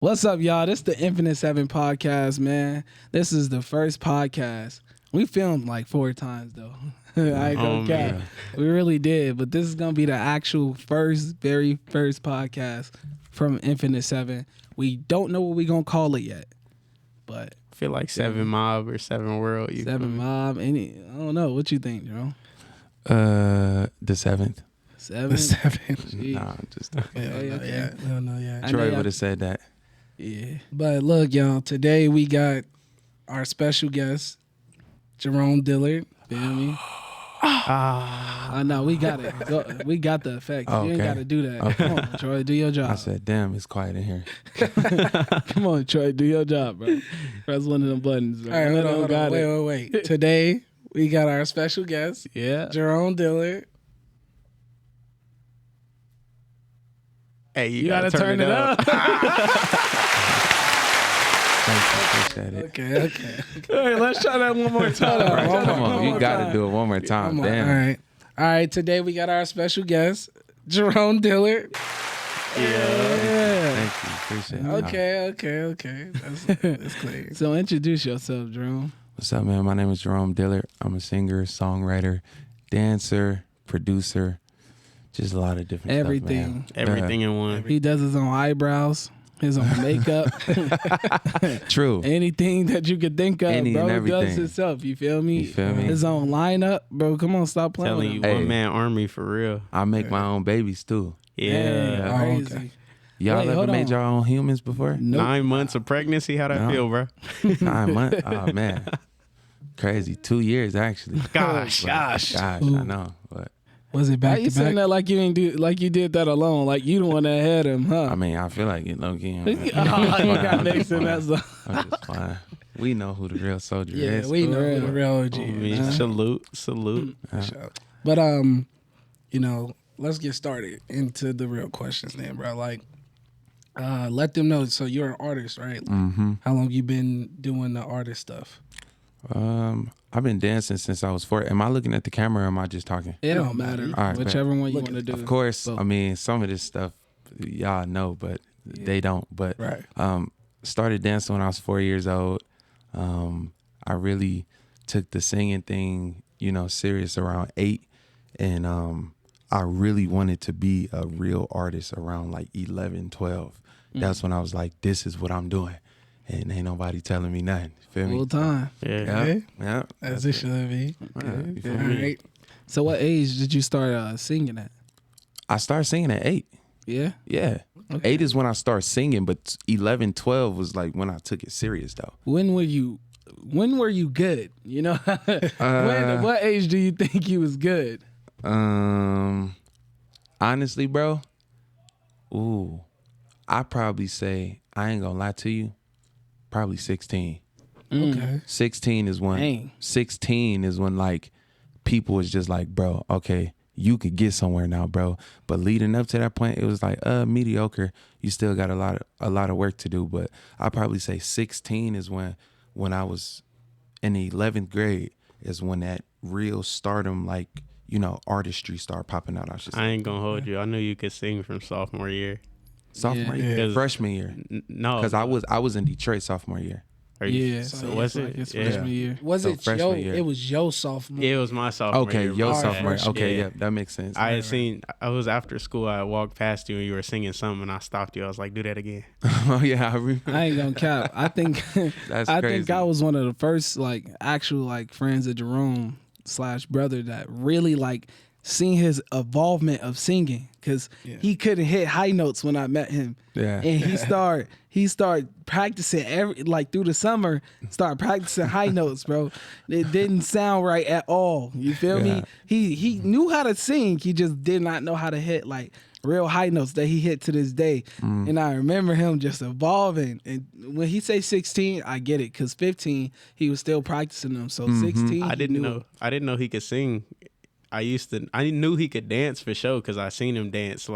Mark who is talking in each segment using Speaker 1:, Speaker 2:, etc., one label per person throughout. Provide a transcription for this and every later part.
Speaker 1: What's up, y'all? This is the Infinite Seven podcast, man. This is the first podcast. We filmed like 4 times, though. I ain't gonna cap. We really did, but this is gonna be the actual very first podcast from Infinite Seven. We don't know what we gonna call it yet, but
Speaker 2: I feel like Seven Mob or Seven World.
Speaker 1: Seven Mob. I don't know. What you think, Jerome?
Speaker 3: The 7th.
Speaker 1: The
Speaker 4: 7th.
Speaker 3: Nah, just
Speaker 1: Okay.
Speaker 4: Yeah.
Speaker 3: Troy would have said that.
Speaker 1: Yeah.
Speaker 4: But look, y'all, today we got our special guest, Jerome Dillard.
Speaker 1: Feel me? I know we got it. We got the effects. You ain't got to do that.
Speaker 3: Okay.
Speaker 1: Come on, Troy, do your job.
Speaker 3: I said, damn, it's quiet in here.
Speaker 1: Come on, Troy, do your job, bro. Press one of them buttons. Bro.
Speaker 4: All right, hold on. Wait. Today we got our special guest, Jerome Dillard.
Speaker 2: Hey,
Speaker 1: You gotta turn it up.
Speaker 3: Thank you. Appreciate it.
Speaker 4: Okay.
Speaker 1: Hey, let's try that one more time.
Speaker 3: Come on. You got to do it one more time. Damn.
Speaker 4: All right. Today we got our special guest, Jerome Dillard.
Speaker 1: Yeah.
Speaker 3: Thank you. Appreciate it.
Speaker 4: Okay. That's clear.
Speaker 1: So introduce yourself, Jerome.
Speaker 3: What's up, man? My name is Jerome Dillard. I'm a singer, songwriter, dancer, producer. Just a lot of different
Speaker 1: Everything.
Speaker 3: stuff, man.
Speaker 2: Everything in one.
Speaker 1: He does his own eyebrows, his own makeup.
Speaker 3: True.
Speaker 1: Anything that you could think of,
Speaker 3: Any
Speaker 1: bro,
Speaker 3: and
Speaker 1: does
Speaker 3: everything.
Speaker 1: himself. You feel me?
Speaker 3: You feel me?
Speaker 1: His own lineup, bro. Come on, stop playing
Speaker 2: Telling
Speaker 1: with
Speaker 2: you,
Speaker 1: him.
Speaker 3: Hey.
Speaker 2: one man army for real.
Speaker 3: I make my own babies, too.
Speaker 1: Dang,
Speaker 2: Yeah.
Speaker 1: crazy.
Speaker 4: okay.
Speaker 3: Y'all
Speaker 1: Wait,
Speaker 3: ever
Speaker 1: hold
Speaker 3: made
Speaker 1: on.
Speaker 3: your own humans before?
Speaker 1: Nope.
Speaker 2: 9 months of pregnancy. How that
Speaker 3: No.
Speaker 2: feel, bro?
Speaker 3: 9 months? Oh, man. Crazy. 2 years, actually.
Speaker 2: Gosh.
Speaker 3: I know. But
Speaker 4: Was it
Speaker 1: Why
Speaker 4: back
Speaker 1: you
Speaker 4: to
Speaker 1: saying
Speaker 4: back?
Speaker 1: that like you ain't you did that alone? Like you the one that had him, huh?
Speaker 3: I mean, I feel like it low-key.
Speaker 1: Oh, you got next to that. So.
Speaker 3: I'm just fine. We know who the real soldier
Speaker 4: Yeah,
Speaker 3: is.
Speaker 4: we know who the real OG
Speaker 2: I
Speaker 4: is.
Speaker 2: mean, salute.
Speaker 4: But let's get started into the real questions then, bro. Like, let them know. So you're an artist, right?
Speaker 3: Mm-hmm.
Speaker 4: How long you been doing the artist stuff?
Speaker 3: I've been dancing since I was 4. Am I looking at the camera or am I just talking?
Speaker 1: It don't matter.
Speaker 3: All right,
Speaker 1: Whichever one you want to do.
Speaker 3: Of course.
Speaker 1: Both.
Speaker 3: I mean, some of this stuff y'all know, but they don't. But
Speaker 4: Right.
Speaker 3: started dancing when I was 4 years old. I really took the singing thing, serious around 8. And I really wanted to be a real artist around like 11, 12. That's when I was like, this is what I'm doing. And ain't nobody telling me nothing. Feel me?
Speaker 1: Full time.
Speaker 2: Yeah.
Speaker 3: Yeah.
Speaker 4: As it should be.
Speaker 3: You feel
Speaker 4: All
Speaker 3: me?
Speaker 4: right.
Speaker 1: So what age did you start singing at?
Speaker 3: I started singing at 8.
Speaker 1: Yeah.
Speaker 3: Yeah.
Speaker 1: Okay.
Speaker 3: 8 is when I started singing, but 11, 12 was like when I took it serious though.
Speaker 1: When were you good? What age do you think you was good?
Speaker 3: Honestly, bro, I probably say, I ain't gonna lie to you, probably 16.
Speaker 4: Okay.
Speaker 3: 16 is when
Speaker 1: Dang.
Speaker 3: 16 is when like people was just like, bro, okay, you could get somewhere now, bro. But leading up to that point, it was like mediocre. You still got a lot of work to do. But I probably say 16 is when I was in the 11th grade is when that real stardom, like, artistry started popping out. I should say.
Speaker 2: I ain't gonna hold you. I knew you could sing from sophomore year.
Speaker 3: Sophomore
Speaker 1: Yeah.
Speaker 3: year,
Speaker 2: Yeah.
Speaker 3: freshman year,
Speaker 2: No,
Speaker 3: because I was in Detroit sophomore year.
Speaker 2: Are you-
Speaker 1: Yeah.
Speaker 4: So
Speaker 1: So
Speaker 2: was
Speaker 1: it's
Speaker 2: it?
Speaker 1: like it's
Speaker 2: Yeah.
Speaker 1: freshman year.
Speaker 4: Was
Speaker 3: So
Speaker 4: it
Speaker 3: freshman
Speaker 4: your?
Speaker 3: year.
Speaker 4: It was your sophomore.
Speaker 2: Yeah, it was my sophomore
Speaker 3: Okay,
Speaker 2: year.
Speaker 3: your
Speaker 2: my
Speaker 3: sophomore.
Speaker 2: bad.
Speaker 3: Okay,
Speaker 2: Yeah.
Speaker 3: yeah, that makes sense.
Speaker 2: I had seen. I was after school. I walked past you and you were singing something, and I stopped you. I was like, "Do that again."
Speaker 3: Oh yeah, I remember.
Speaker 1: I ain't gonna cap. I think
Speaker 3: That's
Speaker 1: I
Speaker 3: crazy.
Speaker 1: think I was one of the first actual friends of Jerome / brother that really seen his evolvement of singing because he couldn't hit high notes when I met him.
Speaker 3: Yeah.
Speaker 1: And he started practicing through the summer, started practicing high notes, bro. It didn't sound right at all. You feel me? He knew how to sing, he just did not know how to hit real high notes that he hit to this day. And I remember him just evolving. And when he say 16, I get it, because 15 he was still practicing them. So 16,
Speaker 2: I didn't know he could sing. I knew he could dance for sure because I seen him dance.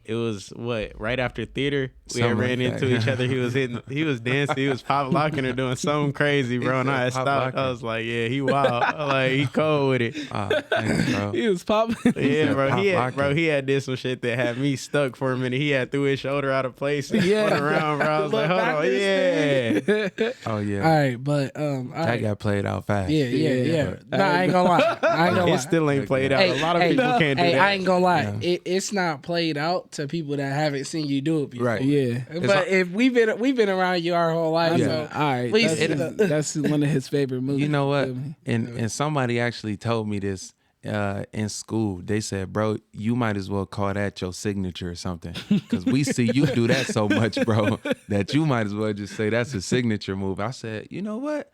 Speaker 2: it was right after theater. We
Speaker 3: Something
Speaker 2: had ran
Speaker 3: like
Speaker 2: into
Speaker 3: that.
Speaker 2: each other. He was dancing, he was pop locking or doing something crazy, bro. And I had
Speaker 3: Pop
Speaker 2: stopped.
Speaker 3: locking.
Speaker 2: I was like, yeah, he wild. Like he cold with it.
Speaker 3: Thanks, bro.
Speaker 1: He was popping.
Speaker 2: Yeah, bro.
Speaker 3: pop locking.
Speaker 2: He had did some shit that had me stuck for a minute. He had threw his shoulder out of place and
Speaker 1: Yeah.
Speaker 2: spun around, bro. I was like,
Speaker 1: Look
Speaker 2: hold on,
Speaker 1: backwards.
Speaker 2: yeah.
Speaker 3: Oh yeah.
Speaker 4: All right, but all
Speaker 3: That
Speaker 4: right.
Speaker 3: got played out fast.
Speaker 4: Yeah. Nah, I ain't gonna lie. I ain't gonna lie.
Speaker 2: It still ain't played out. A lot of people can't do
Speaker 4: hey,
Speaker 2: that.
Speaker 4: I ain't gonna lie.
Speaker 3: Yeah.
Speaker 4: It's not played out to people that haven't seen you do it before.
Speaker 3: Right.
Speaker 1: Yeah.
Speaker 4: But if we've been around you our whole life,
Speaker 1: Yeah.
Speaker 4: so
Speaker 1: All right.
Speaker 4: please,
Speaker 1: That's one of his favorite movies.
Speaker 3: You know what?
Speaker 1: Feel me?
Speaker 3: And somebody actually told me this in school. They said, bro, you might as well call that your signature or something. Because we see you do that so much, bro, that you might as well just say that's a signature move. I said, you know what?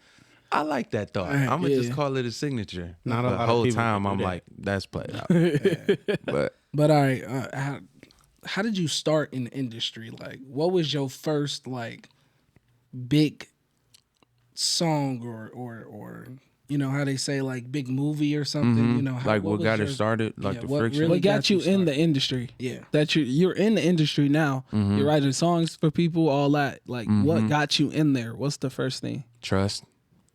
Speaker 3: I like that thought. I'm going to just call it a signature.
Speaker 2: Not a
Speaker 3: the
Speaker 2: lot of
Speaker 3: whole
Speaker 2: people
Speaker 3: time
Speaker 2: can do
Speaker 3: I'm
Speaker 2: that.
Speaker 3: like, that's played out.
Speaker 4: But all right, how did you start in the industry? Like, what was your first like big song or you know how they say like big movie or something? You know,
Speaker 3: like
Speaker 4: what
Speaker 3: what
Speaker 4: was
Speaker 3: got
Speaker 4: your-
Speaker 3: it started, like
Speaker 4: yeah,
Speaker 3: the
Speaker 4: what
Speaker 3: friction.
Speaker 4: really
Speaker 1: What got you in
Speaker 4: started?
Speaker 1: the industry?
Speaker 4: Yeah.
Speaker 1: That you're in the industry now. You're writing songs for people, all that. Like, what got you in there? What's the first thing?
Speaker 3: Trust.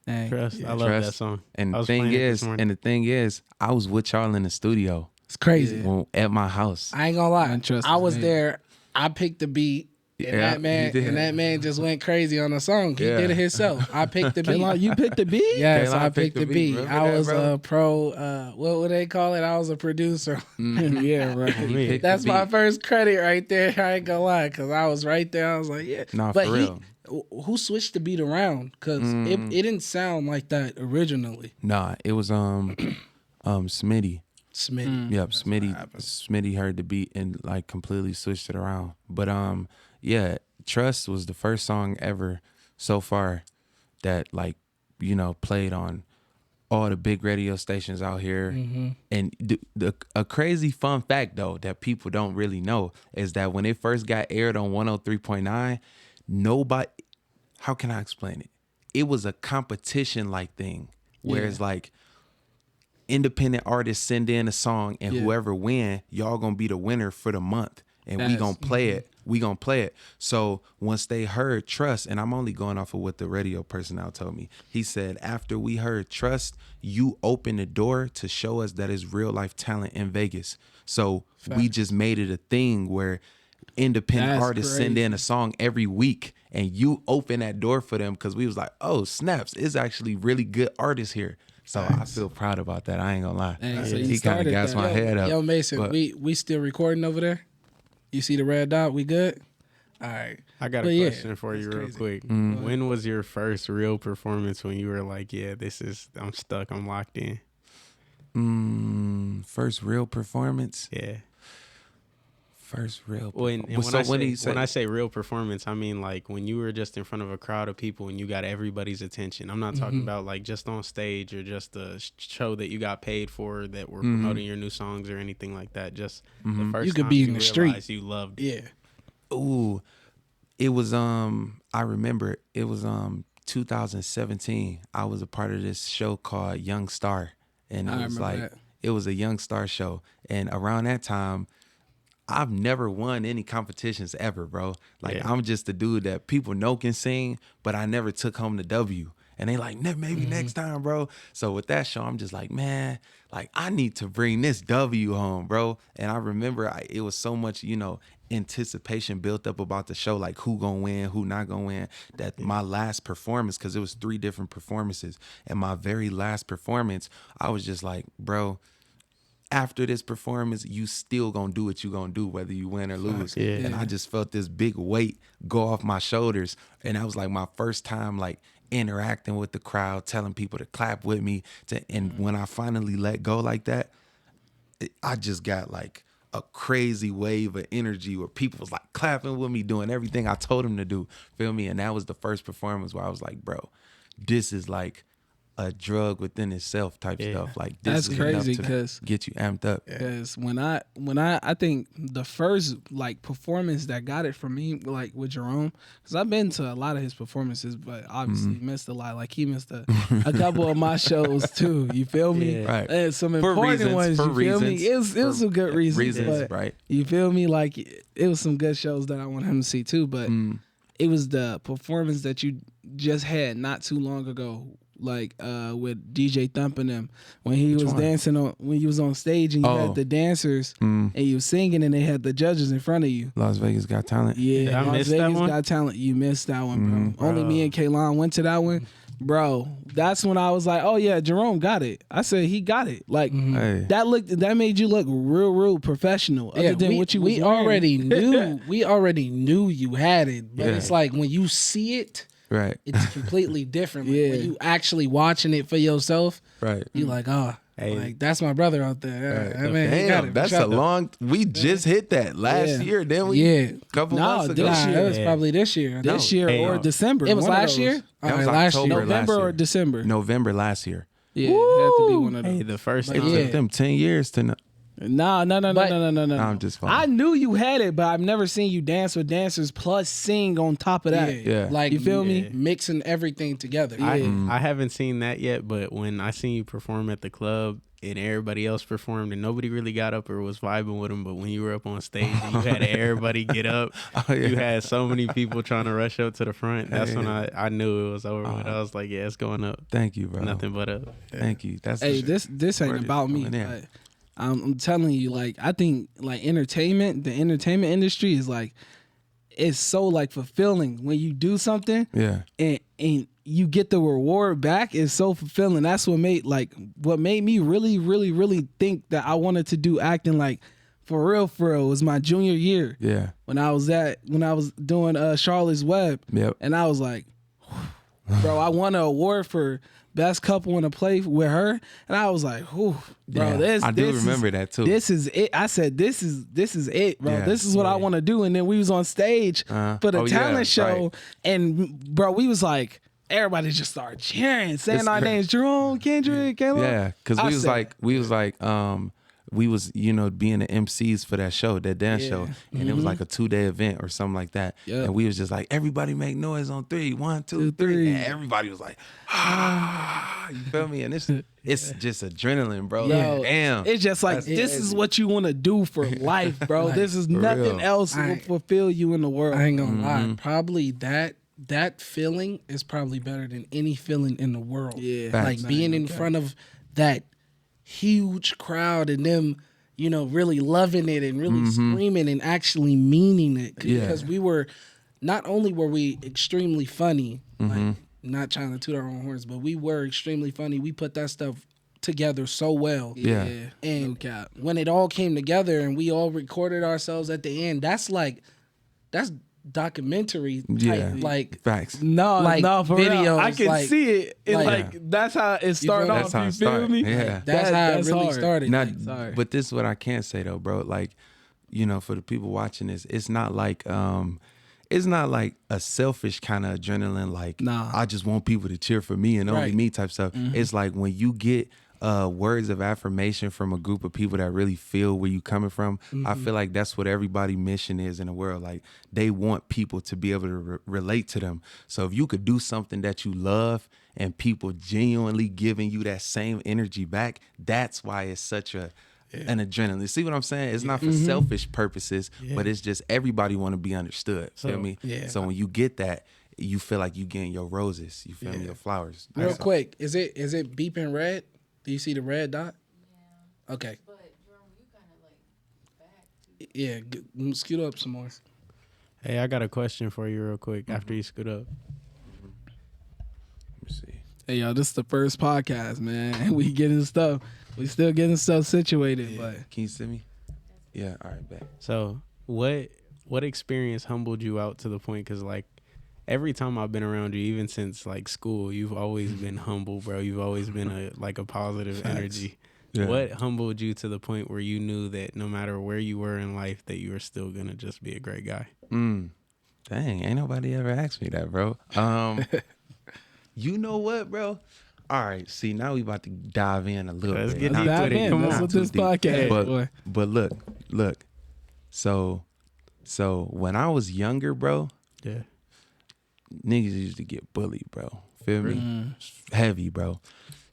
Speaker 1: Dang.
Speaker 2: Trust. I love that song.
Speaker 3: And
Speaker 2: I
Speaker 3: the
Speaker 2: was
Speaker 3: thing
Speaker 2: playing it this
Speaker 3: is,
Speaker 2: morning.
Speaker 3: I was with y'all in the studio
Speaker 4: It's crazy.
Speaker 3: at my house.
Speaker 4: I ain't gonna lie.
Speaker 1: Man, trust
Speaker 4: I
Speaker 1: is
Speaker 4: was
Speaker 1: amazing.
Speaker 4: there. I picked the beat. And
Speaker 3: Yeah,
Speaker 4: that man just went crazy on the song. He did it himself. I picked the beat.
Speaker 1: K-Lo, you picked the beat?
Speaker 4: Yes,
Speaker 3: K-Lo
Speaker 4: I picked the beat.
Speaker 3: Remember
Speaker 4: I
Speaker 3: that,
Speaker 4: was
Speaker 3: bro?
Speaker 4: a pro. What would they call it? I was a producer.
Speaker 1: Yeah, right.
Speaker 3: He picked
Speaker 4: That's
Speaker 3: the
Speaker 4: my
Speaker 3: beat.
Speaker 4: first credit right there. I ain't gonna lie, cause I was right there. I was like, yeah.
Speaker 3: Nah,
Speaker 4: but
Speaker 3: for real.
Speaker 4: who switched the beat around? Cause it didn't sound like that originally.
Speaker 3: Nah, it was Smitty.
Speaker 4: Smitty.
Speaker 3: Yep, Smitty heard the beat and like completely switched it around. But yeah, Trust was the first song ever so far that like, you know, played on all the big radio stations out here. And a crazy fun fact though that people don't really know is that when it first got aired on 103.9, nobody, how can I explain it? It was a competition like thing where it's like independent artists send in a song and whoever win, y'all gonna be the winner for the month. And we gonna play it. We gonna play it. So once they heard Trust, and I'm only going off of what the radio personnel told me, he said, after we heard Trust, you opened the door to show us that it's real life talent in Vegas. So we just made it a thing where independent
Speaker 1: That's
Speaker 3: artists send in a song every week and you open that door for them because we was like, oh, snaps, it's actually really good artists here. So I feel proud about that. I ain't gonna lie.
Speaker 1: Dang, so you
Speaker 3: He kind of
Speaker 1: started
Speaker 3: gas
Speaker 1: that.
Speaker 3: my head up.
Speaker 4: Yo, Mason,
Speaker 3: but-
Speaker 4: we still recording over there? You see the red dot? We good? All right.
Speaker 2: I got
Speaker 4: But
Speaker 2: a
Speaker 4: yeah,
Speaker 2: question for you
Speaker 4: that's
Speaker 2: real
Speaker 4: crazy.
Speaker 2: quick.
Speaker 3: Mm-hmm.
Speaker 2: When was your first real performance when you were like, yeah, I'm stuck, I'm locked in?
Speaker 3: First real performance.
Speaker 2: Yeah.
Speaker 3: First real.
Speaker 2: Well, and
Speaker 3: So
Speaker 2: when I say real performance, I mean like when you were just in front of a crowd of people and you got everybody's attention. I'm not talking about like just on stage or just a show that you got paid for that were promoting your new songs or anything like that. Just the first
Speaker 4: You could
Speaker 2: time
Speaker 4: be
Speaker 2: you
Speaker 4: in the street.
Speaker 2: realized you loved it.
Speaker 4: Yeah.
Speaker 3: Ooh, it was I remember it was 2017. I was a part of this show called Young Star, and
Speaker 1: I
Speaker 3: it was
Speaker 1: remember
Speaker 3: like
Speaker 1: that.
Speaker 3: it was a Young Star show. And around that time, I've never won any competitions ever, bro. Like
Speaker 2: Yeah.
Speaker 3: I'm just the dude that people know can sing, but I never took home the W. And they like, maybe next time, bro. So with that show, I'm just like, man, like I need to bring this W home, bro. And I remember it was so much, you know, anticipation built up about the show, like who gonna win, who not gonna win. That my last performance, because it was 3 different performances, and my very last performance, I was just like, bro, after this performance, you still gonna do what you gonna do, whether you win or lose.
Speaker 2: Yeah.
Speaker 3: And I just felt this big weight go off my shoulders. And that was like my first time like interacting with the crowd, telling people to clap with me. And when I finally let go like that, I just got like a crazy wave of energy where people was like clapping with me, doing everything I told them to do. Feel me? And that was the first performance where I was like, bro, this is like a drug within itself type stuff. Like
Speaker 1: That's
Speaker 3: this is enough
Speaker 1: crazy
Speaker 3: to
Speaker 1: because
Speaker 3: get you amped up.
Speaker 1: Because when I think the first like performance that got it for me, like with Jerome, because I've been to a lot of his performances, but obviously missed a lot. Like he missed a couple of my shows too. You feel me?
Speaker 2: Yeah.
Speaker 3: Right.
Speaker 1: And some
Speaker 3: For
Speaker 1: important
Speaker 3: reasons,
Speaker 1: ones.
Speaker 3: for
Speaker 1: You feel me?
Speaker 3: reasons,
Speaker 1: It was some good reasons, but
Speaker 3: right?
Speaker 1: you feel me? Like it was some good shows that I want him to see too. But it was the performance that you just had not too long ago, like with DJ Thump and them, when he was dancing when he was on stage and you had the dancers and you was singing and they had the judges in front of you.
Speaker 3: Las Vegas Got Talent.
Speaker 1: Yeah,
Speaker 2: I
Speaker 1: Las
Speaker 2: missed that
Speaker 1: Vegas
Speaker 2: one?
Speaker 1: Got Talent. You missed that one, bro. Only me and Kaylon went to that one. Bro, that's when I was like, oh yeah, Jerome got it. I said he got it. Like
Speaker 3: Hey.
Speaker 1: that made you look real professional. Other than what you was
Speaker 4: we
Speaker 1: wearing.
Speaker 4: already knew you had it, but
Speaker 3: Yeah.
Speaker 4: it's like when you see it,
Speaker 3: Right.
Speaker 4: it's completely different. Like,
Speaker 1: Yeah.
Speaker 4: when you actually watching it for yourself,
Speaker 3: Right.
Speaker 4: you like,
Speaker 2: Hey.
Speaker 4: like that's my brother out there.
Speaker 3: Right.
Speaker 4: Man, he got
Speaker 3: Damn,
Speaker 4: it.
Speaker 3: that's a long. We just hit that last
Speaker 1: Yeah.
Speaker 3: year, didn't we?
Speaker 4: Yeah.
Speaker 3: Couple
Speaker 1: No,
Speaker 3: months ago.
Speaker 1: this
Speaker 4: Nah,
Speaker 1: year.
Speaker 4: it was
Speaker 2: Yeah.
Speaker 4: probably this year.
Speaker 1: This
Speaker 3: No.
Speaker 1: year
Speaker 2: Hey,
Speaker 1: or
Speaker 2: no.
Speaker 1: December.
Speaker 4: It was
Speaker 1: one of
Speaker 4: last
Speaker 1: those.
Speaker 4: year.
Speaker 3: That was
Speaker 4: last
Speaker 3: October
Speaker 4: year.
Speaker 3: last
Speaker 1: November or
Speaker 3: year.
Speaker 1: December.
Speaker 3: November last year.
Speaker 1: Yeah, it had to be one of
Speaker 2: Hey,
Speaker 1: those.
Speaker 2: the first
Speaker 3: It
Speaker 2: time.
Speaker 3: took them 10 years to know.
Speaker 1: No.
Speaker 4: But-
Speaker 3: I'm just fine.
Speaker 1: I knew you had it, but I've never seen you dance with dancers plus sing on top of that.
Speaker 3: Yeah.
Speaker 4: Like
Speaker 1: You feel me?
Speaker 4: Mixing everything together.
Speaker 2: I haven't seen that yet, but when I seen you perform at the club and everybody else performed and nobody really got up or was vibing with them, but when you were up on stage and you had everybody get up,
Speaker 3: yeah.
Speaker 2: you had so many people trying to rush up to the front. That's when
Speaker 3: Hey.
Speaker 2: I knew it was over. But I was like, yeah, it's going up.
Speaker 3: Thank you, bro.
Speaker 2: Nothing but up.
Speaker 3: Thank you. That's
Speaker 1: Hey,
Speaker 3: the-
Speaker 1: this ain't
Speaker 3: word is
Speaker 1: about me.
Speaker 3: coming in.
Speaker 1: But I'm telling you, like I think like the entertainment industry is like it's so like fulfilling when you do something
Speaker 3: Yeah.
Speaker 1: and you get the reward back. It's so fulfilling. That's what made me really think that I wanted to do acting like for real was my junior year
Speaker 3: Yeah.
Speaker 1: when I was doing Charlotte's Web.
Speaker 3: Yep.
Speaker 1: And I was like, bro, I won an award for best couple in a play with her, and I was like, whew, bro,
Speaker 3: Yeah, I do
Speaker 1: this
Speaker 3: remember that too.
Speaker 1: This is it. I said, this is it, bro.
Speaker 3: Yeah,
Speaker 1: This is what I want to do. And then we was on stage for the
Speaker 3: Oh, yeah,
Speaker 1: talent show,
Speaker 3: right.
Speaker 1: and bro, we was like, everybody just started cheering, saying
Speaker 3: It's
Speaker 1: our
Speaker 3: cra-
Speaker 1: names, Jerome, Kendrick, Caleb.
Speaker 3: Yeah, because
Speaker 1: I
Speaker 3: we was
Speaker 1: said-
Speaker 3: being the MCs for that show, that dance show, and it was like a 2-day event or something like that.
Speaker 1: Yep.
Speaker 3: And we was just like, everybody make noise on 3, 1, 2,
Speaker 1: 2,
Speaker 3: 3,
Speaker 1: 3.
Speaker 3: and everybody was like, you feel me? And it's just adrenaline, bro.
Speaker 1: Bro,
Speaker 3: Damn,
Speaker 1: it's just like this is what you want to do for life, bro.
Speaker 4: Like,
Speaker 1: this is
Speaker 3: for
Speaker 1: nothing
Speaker 3: real.
Speaker 1: else will fulfill you in the world.
Speaker 4: I ain't gonna lie. Probably that feeling is probably better than any feeling in the world.
Speaker 1: Yeah.
Speaker 4: Like
Speaker 1: Facts.
Speaker 4: being in front of that huge crowd and them, really loving it and really screaming and actually meaning it.
Speaker 3: Yeah.
Speaker 4: Because not only were we extremely funny, like not trying to toot our own horns, but we were extremely funny. We put that stuff together so well.
Speaker 3: Yeah.
Speaker 4: And
Speaker 1: No cap.
Speaker 4: when it all came together and we all recorded ourselves at the end, that's documentary type,
Speaker 3: Yeah.
Speaker 4: like
Speaker 3: facts.
Speaker 1: No,
Speaker 4: like
Speaker 1: no, for real.
Speaker 4: videos,
Speaker 1: I can
Speaker 4: like-
Speaker 1: see it. It's
Speaker 4: like-
Speaker 1: like that's how it started
Speaker 4: feel me?
Speaker 1: off.
Speaker 3: That's how
Speaker 1: You
Speaker 3: it
Speaker 1: feel
Speaker 3: started.
Speaker 1: me?
Speaker 3: Yeah.
Speaker 4: that's how it really
Speaker 1: hard.
Speaker 4: started.
Speaker 3: Now,
Speaker 1: sorry.
Speaker 3: but this is what I can't say though, bro. Like, for the people watching this, it's not like a selfish kind of adrenaline. Like,
Speaker 1: Nah.
Speaker 3: I just want people to cheer for me and only
Speaker 4: Right.
Speaker 3: me type stuff. It's like when you get words of affirmation from a group of people that really feel where you coming from. I feel like that's what everybody's mission is in the world. Like, they want people to be able to relate to them. So if you could do something that you love and people genuinely giving you that same energy back, that's why it's such an adrenaline. See what I'm saying? It's not for selfish purposes, but it's just everybody want to be understood. Feel me?
Speaker 4: yeah.
Speaker 3: So when you get that, you feel like you getting your roses. You feel me? Your flowers.
Speaker 4: Real
Speaker 3: That's all.
Speaker 4: quick, is it beeping red? Do you see the red dot? Yeah. Okay.
Speaker 5: But Jerome, you kind of like back to
Speaker 4: Yeah, scoot up some more.
Speaker 2: Hey, I got a question for you real quick after you scoot up.
Speaker 3: Let me see.
Speaker 1: Hey, yo, this is the first podcast, man. We getting stuff. We still getting stuff situated, but
Speaker 3: Can you see me? Yeah. All right, bet.
Speaker 2: So what experience humbled you out to the point? Because like every time I've been around you, even since like school, you've always been humble, bro. You've always been a positive energy.
Speaker 3: Yeah.
Speaker 2: What humbled you to the point where you knew that no matter where you were in life, that you were still gonna just be a great guy?
Speaker 3: Dang, ain't nobody ever asked me that, bro. You know what, bro? All right, see, now we about to dive in a little
Speaker 2: Let's
Speaker 3: bit.
Speaker 2: get
Speaker 3: Not
Speaker 2: deep
Speaker 3: too
Speaker 2: with it.
Speaker 3: deep,
Speaker 2: Come
Speaker 1: That's
Speaker 2: on.
Speaker 1: what
Speaker 3: not
Speaker 1: this
Speaker 3: too deep.
Speaker 1: podcast,
Speaker 3: But
Speaker 1: boy.
Speaker 3: but look. So when I was younger, bro,
Speaker 2: Yeah.
Speaker 3: niggas used to get bullied, bro. Feel me? Heavy, bro.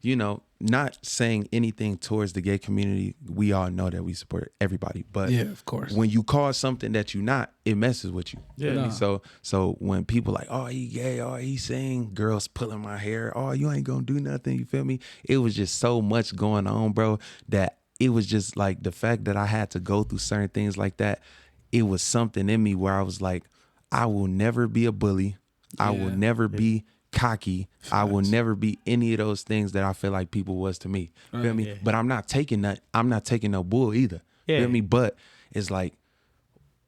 Speaker 3: You know, not saying anything towards the gay community. We all know that we support everybody, but
Speaker 4: Yeah, of course.
Speaker 3: when you call something that you not, it messes with you.
Speaker 2: Yeah.
Speaker 3: Feel me?
Speaker 1: No.
Speaker 3: So when people like, oh, he gay, oh, he sing, girls pulling my hair, oh, you ain't gonna do nothing, you feel me? It was just so much going on, bro, that it was just like the fact that I had to go through certain things like that. It was something in me where I was like, I will never be a bully. I will never be cocky. I will never be any of those things that I feel like people was to me. Feel me?
Speaker 2: Yeah.
Speaker 3: But I'm not taking that. I'm not taking no bull either.
Speaker 2: Yeah.
Speaker 3: Feel me? But it's like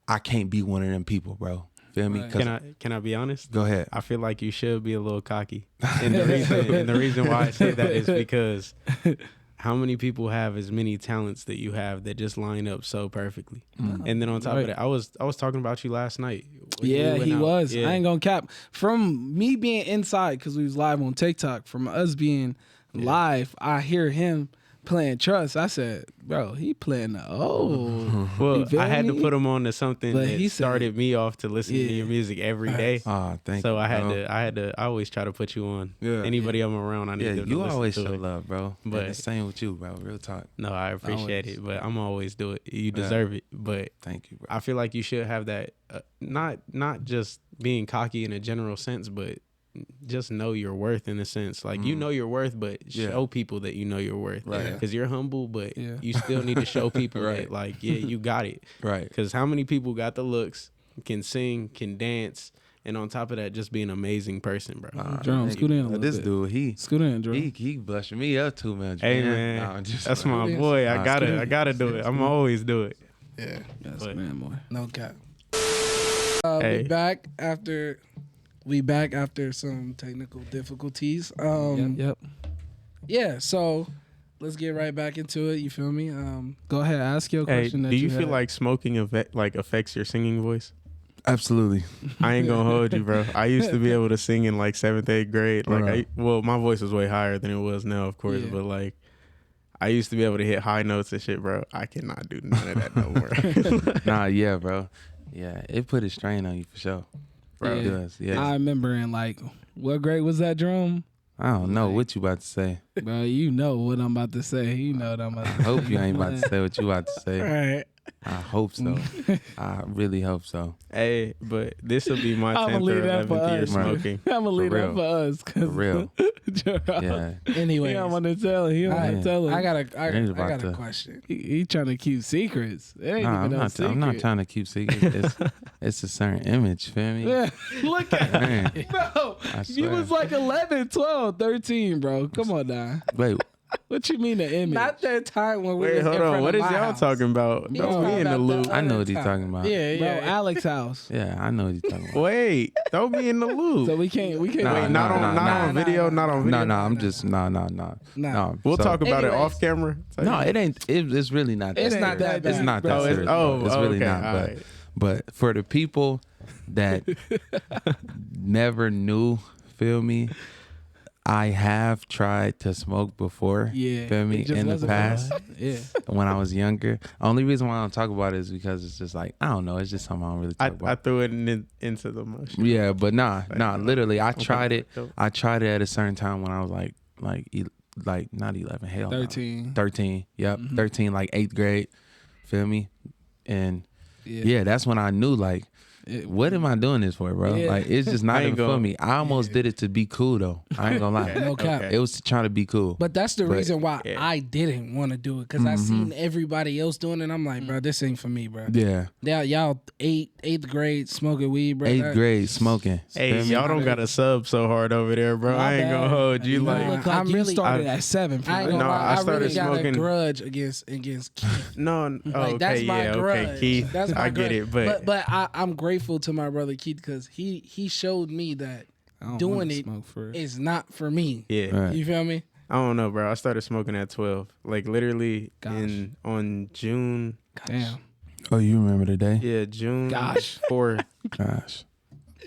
Speaker 3: I can't be one of them people, bro. Feel me? 'Cause-
Speaker 2: Can I be honest?
Speaker 3: Go ahead.
Speaker 2: I feel like you should be a little cocky. And the reason why I say that is because how many people have as many talents that you have that just line up so perfectly? And then on top of that, I was talking about you last night. when
Speaker 1: Yeah,
Speaker 2: we went
Speaker 1: he
Speaker 2: out.
Speaker 1: was.
Speaker 2: Yeah.
Speaker 1: I ain't gonna cap. From me being inside, because we was live on TikTok, from us being live, I hear him playing Trust. I said, bro, he playing the
Speaker 2: Well,
Speaker 1: You feel
Speaker 2: I had to
Speaker 1: me?
Speaker 2: put him on to something
Speaker 1: But
Speaker 2: that
Speaker 1: he said-
Speaker 2: started me off to listen to your music every day.
Speaker 3: Thank
Speaker 2: So
Speaker 3: you.
Speaker 2: I had to. I always try to put you on.
Speaker 3: Yeah.
Speaker 2: Anybody I'm around, I need
Speaker 3: Yeah,
Speaker 2: them to
Speaker 3: you
Speaker 2: listen
Speaker 3: always
Speaker 2: to
Speaker 3: show
Speaker 2: it.
Speaker 3: love, bro.
Speaker 2: But-
Speaker 3: But the same with you, bro. Real talk.
Speaker 2: No, I appreciate
Speaker 1: Always.
Speaker 2: it, but I'm always do it. You deserve it, but
Speaker 3: Thank you, bro.
Speaker 2: I feel like you should have that. Not just being cocky in a general sense, but just know your worth in a sense. Like you know your worth, but
Speaker 3: Yeah.
Speaker 2: show people that you know your worth.
Speaker 3: Right.
Speaker 2: Because you're humble, but
Speaker 1: Yeah.
Speaker 2: you still need to show people
Speaker 3: Right.
Speaker 2: that, like, yeah, you got it.
Speaker 3: Right.
Speaker 2: Because how many people got the looks, can sing, can dance, and on top of that, just be an amazing person, bro.
Speaker 1: Jerome,
Speaker 3: Thank
Speaker 1: scoot
Speaker 3: you.
Speaker 1: in a little
Speaker 3: This
Speaker 1: bit.
Speaker 3: dude,
Speaker 1: Scoot in, Jerome.
Speaker 3: he blushing me up too much.
Speaker 2: Hey
Speaker 3: man.
Speaker 2: man,
Speaker 3: Nah, I'm just
Speaker 2: that's
Speaker 3: like-
Speaker 2: my boy. I gotta do it. I'm always do it.
Speaker 4: Yeah,
Speaker 1: Yes,
Speaker 2: But-
Speaker 1: man, boy.
Speaker 4: no cap.
Speaker 2: Hey.
Speaker 4: We back after some technical difficulties.
Speaker 1: Yep.
Speaker 4: Yeah, so let's get right back into it. You feel me?
Speaker 1: Go ahead, ask your
Speaker 2: Hey,
Speaker 1: question.
Speaker 2: do
Speaker 1: that
Speaker 2: you feel
Speaker 1: had.
Speaker 2: like smoking affects your singing voice?
Speaker 3: Absolutely.
Speaker 2: I ain't gonna hold you, bro. I used to be able to sing in like 7th, 8th grade. Like,
Speaker 3: Right.
Speaker 2: my voice was way higher than it was now, of course.
Speaker 1: Yeah.
Speaker 2: But like, I used to be able to hit high notes and shit, bro. I cannot do none of that no more.
Speaker 3: Nah, yeah, bro. Yeah, it put a strain on you for sure.
Speaker 2: Bro.
Speaker 3: It does. Yeah.
Speaker 1: I remember in like, what grade was that, Jerome?
Speaker 3: I don't know what you about to say.
Speaker 1: Bro, you know what I'm about to say. You know what I'm about to
Speaker 3: I
Speaker 1: say.
Speaker 3: hope you ain't about to say what you about to say.
Speaker 4: right.
Speaker 3: I hope so. I really hope so.
Speaker 2: Hey, but this will be my
Speaker 1: I'ma
Speaker 2: 10th or
Speaker 1: leave that for
Speaker 2: 11th year
Speaker 1: us.
Speaker 2: smoking.
Speaker 1: I'm gonna leave that
Speaker 3: real.
Speaker 1: for us,
Speaker 3: For
Speaker 1: cause
Speaker 3: real.
Speaker 1: Jerome,
Speaker 3: Yeah.
Speaker 4: Anyway,
Speaker 1: he don't want to tell. He don't want
Speaker 3: Man.
Speaker 1: to tell him.
Speaker 4: I got
Speaker 3: Ain't about
Speaker 4: a
Speaker 3: to-
Speaker 4: question.
Speaker 1: He trying to keep secrets. It ain't
Speaker 3: Nah,
Speaker 1: even no secret.
Speaker 3: I'm not trying to keep secrets. It's a certain image, feel me?
Speaker 1: Yeah, look at
Speaker 3: Man,
Speaker 1: bro.
Speaker 3: I
Speaker 1: You
Speaker 3: swear.
Speaker 1: was like 11, 12, 13, bro. Come on now.
Speaker 3: Wait,
Speaker 1: What you mean the image?
Speaker 4: Not that time when we
Speaker 2: Wait,
Speaker 4: was
Speaker 2: hold
Speaker 4: in front
Speaker 2: on. What
Speaker 4: of
Speaker 2: is
Speaker 4: my
Speaker 2: y'all
Speaker 4: house.
Speaker 2: talking about?
Speaker 4: He
Speaker 2: Don't
Speaker 4: was
Speaker 2: be
Speaker 4: talking
Speaker 2: in the
Speaker 4: about
Speaker 2: loop.
Speaker 4: that
Speaker 3: I know what
Speaker 4: other
Speaker 3: he's talking about.
Speaker 4: Yeah,
Speaker 1: bro,
Speaker 4: yeah.
Speaker 1: Alex's house.
Speaker 3: yeah, I know what he's talking about.
Speaker 2: Wait, don't be in the loop.
Speaker 1: So we can't.
Speaker 3: Nah,
Speaker 2: Wait,
Speaker 3: nah,
Speaker 2: not on
Speaker 3: nah,
Speaker 2: not
Speaker 3: nah,
Speaker 2: on video, not on video.
Speaker 3: No, I'm just no.
Speaker 2: We'll
Speaker 3: So-
Speaker 2: talk about it
Speaker 4: Anyways.
Speaker 2: off camera.
Speaker 3: No, it ain't. It's really not.
Speaker 4: It's
Speaker 3: that
Speaker 4: not
Speaker 3: serious.
Speaker 4: that bad.
Speaker 3: It's not that
Speaker 2: Oh, it's-
Speaker 3: serious.
Speaker 2: oh,
Speaker 3: bro. It's really
Speaker 2: okay,
Speaker 3: not.
Speaker 2: all
Speaker 3: But
Speaker 2: right.
Speaker 3: but for the people that never knew, feel me, I have tried to smoke before.
Speaker 1: Yeah.
Speaker 3: Feel me?
Speaker 1: it just
Speaker 3: In the
Speaker 1: wasn't
Speaker 3: past,
Speaker 1: fun. Yeah.
Speaker 3: when I was younger. Only reason why I don't talk about it is because it's just like I don't know. It's just something I don't really talk
Speaker 2: I
Speaker 3: about.
Speaker 2: threw it into the motion.
Speaker 3: Yeah, but nah. Literally, I tried it.
Speaker 2: Dope.
Speaker 3: I tried it at a certain time when I was like not 11. Hell, no.
Speaker 1: 13.
Speaker 3: 13. Yep,
Speaker 1: Mhm.
Speaker 3: 13, like 8th grade. Feel me? And
Speaker 1: Yeah.
Speaker 3: yeah, that's when I knew like, what am I doing this for, bro?
Speaker 1: Yeah.
Speaker 3: Like, it's just
Speaker 2: I
Speaker 3: not
Speaker 2: ain't
Speaker 3: even for
Speaker 2: gonna-
Speaker 3: me. I almost did it to be cool though. I ain't gonna lie.
Speaker 4: No cap.
Speaker 2: Okay.
Speaker 3: It was trying to be cool.
Speaker 4: But that's the
Speaker 3: But-
Speaker 4: reason why
Speaker 2: Yeah.
Speaker 4: I didn't want to do it, because I seen everybody else doing it. I'm like, bro, this ain't for me, bro.
Speaker 3: Yeah,
Speaker 4: Y'all eighth grade smoking weed, bro.
Speaker 3: 8th grade smoking.
Speaker 2: Hey,
Speaker 3: Feel me?
Speaker 2: y'all don't got to sub so hard over there, bro.
Speaker 1: My
Speaker 2: I ain't
Speaker 1: bad.
Speaker 2: gonna hold you.
Speaker 1: You
Speaker 2: Like,
Speaker 1: look like
Speaker 4: I'm
Speaker 1: you
Speaker 4: really-
Speaker 1: started
Speaker 2: I-
Speaker 1: at 7.
Speaker 4: I ain't gonna
Speaker 2: No,
Speaker 4: lie,
Speaker 2: I
Speaker 4: I
Speaker 2: started
Speaker 4: really got
Speaker 2: smoking-
Speaker 4: a grudge against Keith.
Speaker 2: no,
Speaker 4: Like
Speaker 2: okay,
Speaker 4: that's my
Speaker 2: yeah,
Speaker 4: grudge.
Speaker 2: okay, Keith.
Speaker 4: That's my
Speaker 2: I get
Speaker 4: grudge.
Speaker 2: it,
Speaker 4: but I'm grateful to my brother Keith because he showed me that doing it is not for me.
Speaker 2: yeah.
Speaker 3: Right.
Speaker 4: You feel me?
Speaker 2: I don't know, bro. I started smoking at 12. Like literally on June.
Speaker 1: Damn.
Speaker 3: Oh, you remember the day?
Speaker 2: Yeah, June
Speaker 1: Gosh.
Speaker 2: 4th.
Speaker 3: Gosh.